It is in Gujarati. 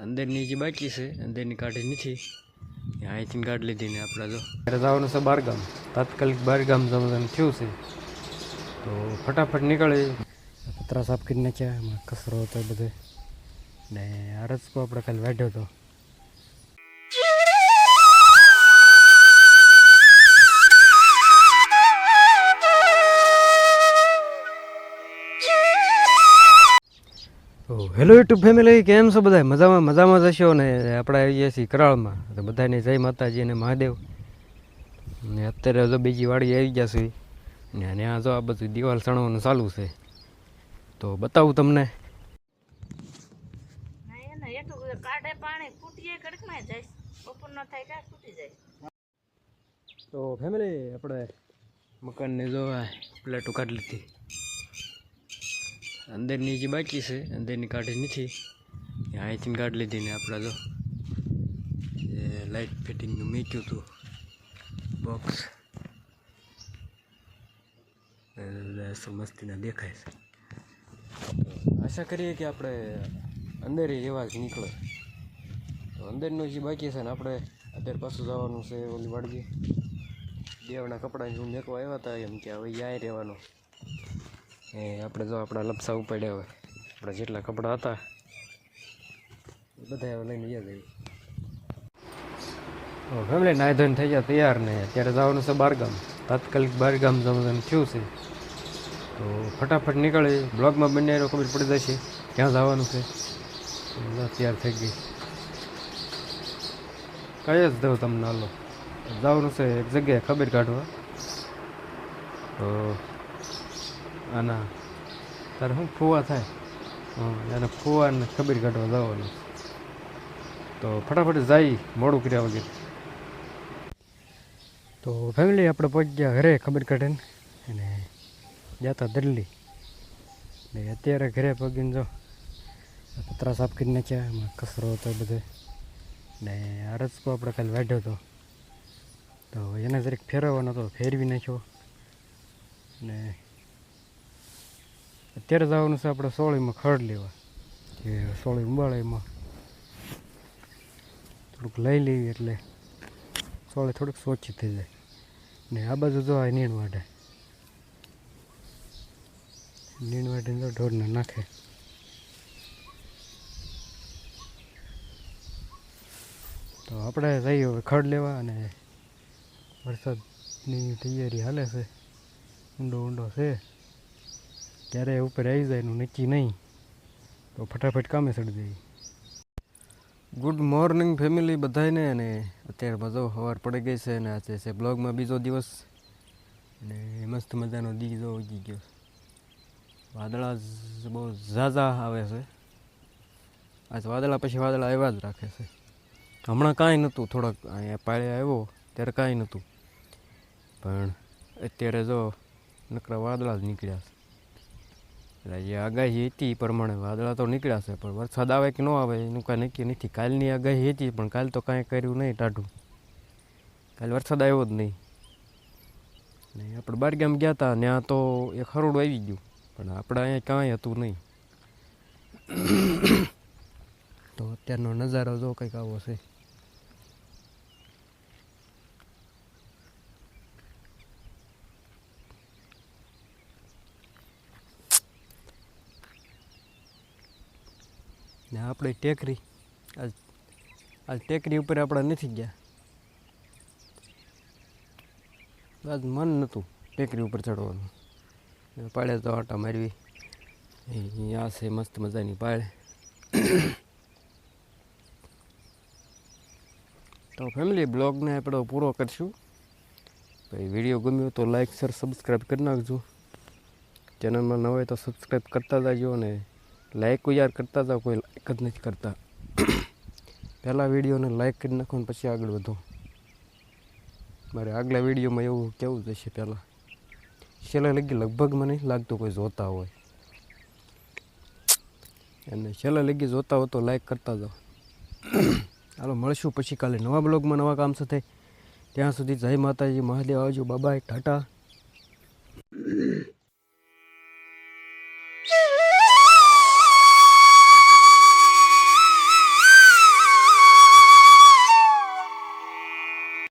અંદરની જે બાકી છે અંદરની કાઢી નથી અહીંથી કાઢી લીધી ને આપણે જો જવાનું છે બહારગામ તાત્કાલિક બહારગામ જવાનું થયું છે તો ફટાફટ નીકળી પતરા સાફ કરી નાખ્યા એમાં કચરો હતો બધે ને આ રસ્કો આપણે કાલે વાઢ્યો હતો. હેલો યુટ્યુબ ફેમિલી, કેમ છો બધા? મજામાં જશો ને? આપણે આવીએ છીએ કરાળમાં તો બધાને જય માતાજી અને મહાદેવ. ને અત્યારે જો બીજી વાડી આવી ગયા છે ને ત્યાં જો આ બધું દિવાલ સણવાનું ચાલુ છે તો બતાવું તમને. તો ફેમિલી આપણે મકાનની જો પ્લેટો કાઢી લીધી. અંદરની જે બાકી છે અંદરની કાઢી નથી અહીંથી કાઢી લીધી ને આપણે જો લાઇટ ફિટિંગનું મૂક્યું હતું બોક્સ મસ્તીના દેખાય છે. આશા કરીએ કે આપણે અંદર એવા જ નીકળે. તો અંદરનું જે બાકી છે ને આપણે અત્યારે પાછું જવાનું છે ઓલી વાડીએ. દેવના કપડાં હું મેકવા આવ્યા હતા એમ કે હવે યાય રહેવાનો. આપણે જો આપણા લપસા ઉપાડ્યા હોય આપણા જેટલા કપડાં હતા એ બધા હવે લઈને યાદ આવી. ફેમિલી નાહી ધોઈને થઈ ગયા તૈયાર ને અત્યારે જવાનું છે બહારગામ. તાત્કાલિક બહારગામ જવાનું થયું છે તો ફટાફટ નીકળી. બ્લોગમાં બંને ખબર પડી જશે ક્યાં જવાનું છે. તૈયાર થઈ ગઈ કઈ જ દઉં તમને. હાલો જવાનું છે એક જગ્યાએ ખબર કાઢવા. તો આના તારે શું ફુવા થાય એને ફુવાને ખબર કાઢવા જવાનું. તો ફટાફટ જાય મોડું કર્યા વગર. તો ફેમિલી આપણે પહોંચી ગયા ઘરે ખબર કાઢીને અને જતા દિલ્હી ને અત્યારે ઘરે પગીને જો પતરા સાફ કરી નાખ્યા એમાં કચરો હતો બધે ને આ રસ્કો આપણે કાલે વાઢ્યો હતો તો એને જરીક ફેરવવાનો હતો ફેરવી નાખ્યો. ને અત્યારે જવાનું છે આપણે સોળીમાં ખડ લેવા કે સોળી ઉંબાળે એમાં થોડુંક લઈ લેવી એટલે સોળી થોડીક સોચી થઈ જાય. ને આ બાજુ જો આ નીણ વાઢે તો ઢોરને નાખે. તો આપણે જઈએ હવે ખડ લેવા અને વરસાદની તૈયારી હાલે છે. ઊંડો છે ક્યારે ઉપર આવી જાય એનું નક્કી નહીં. તો ફટાફટ કામે ચડી જઈએ. ગુડ મોર્નિંગ ફેમિલી બધાને. અને અત્યારે બધો સવાર પડી ગઈ છે અને આજે છે બ્લોગમાં બીજો દિવસ અને મસ્ત મજાનો દીજો ઉગી ગયો. વાદળા બહુ ઝાઝા આવે છે. આજ વાદળા પછી વાદળા આવ્યા જ રાખે છે. હમણાં કાંઈ નહોતું, થોડાક અહીંયા પાળે આવ્યો ત્યારે કાંઈ નહોતું પણ અત્યારે જો નકરા વાદળા જ નીકળ્યા છે. એટલે જે આગાહી હતી એ પ્રમાણે વાદળા તો નીકળ્યા છે પણ વરસાદ આવે કે ન આવે એનું કાંઈ નક્કી નથી. કાલની આગાહી હતી પણ કાલ તો કાંઈ કર્યું નહીં ટાઢું. કાલે વરસાદ આવ્યો જ નહીં. ને આપણે બહારગામ ગયા હતા ત્યાં તો એક હરોડું આવી ગયું પણ આપણે અહીંયા કાંઈ હતું નહીં. તો અત્યારનો નજારો જો કંઈક આવો છે. ને આપણે ટેકરી આજ ટેકરી ઉપર આપણે નથી ગયા. આજ મન નહોતું ટેકરી ઉપર ચડવાનું. પાળે તો આટા મારવી અહીંયા છે મસ્ત મજાની પાળે. તો ફેમિલી બ્લોગને આપણે પૂરો કરીશું. ભાઈ વિડીયો ગમ્યો તો લાઈક શેર સબસ્ક્રાઈબ કરી નાખજો. ચેનલમાં ન હોય તો સબસ્ક્રાઈબ કરતા જાજો અને લાઈક યાર કરતા જાઓ. કોઈ લાઈક જ નથી કરતા. પહેલાં વિડીયોને લાઈક કરી નાખો ને પછી આગળ વધો. મારે આગલા વિડીયોમાં એવું કેવું જશે પહેલાં છેલ્લે લગી લગભગ મને લાગતું કોઈ જોતા હોય અને છેલ્લે લગી જોતા હોય તો લાઈક કરતા જાઓ. હાલો મળશું પછી કાલે નવા બ્લોગમાં નવા કામ સાથે. ત્યાં સુધી જય માતાજી, મહાદેવ આવજો, બાય બાય, ટાટા.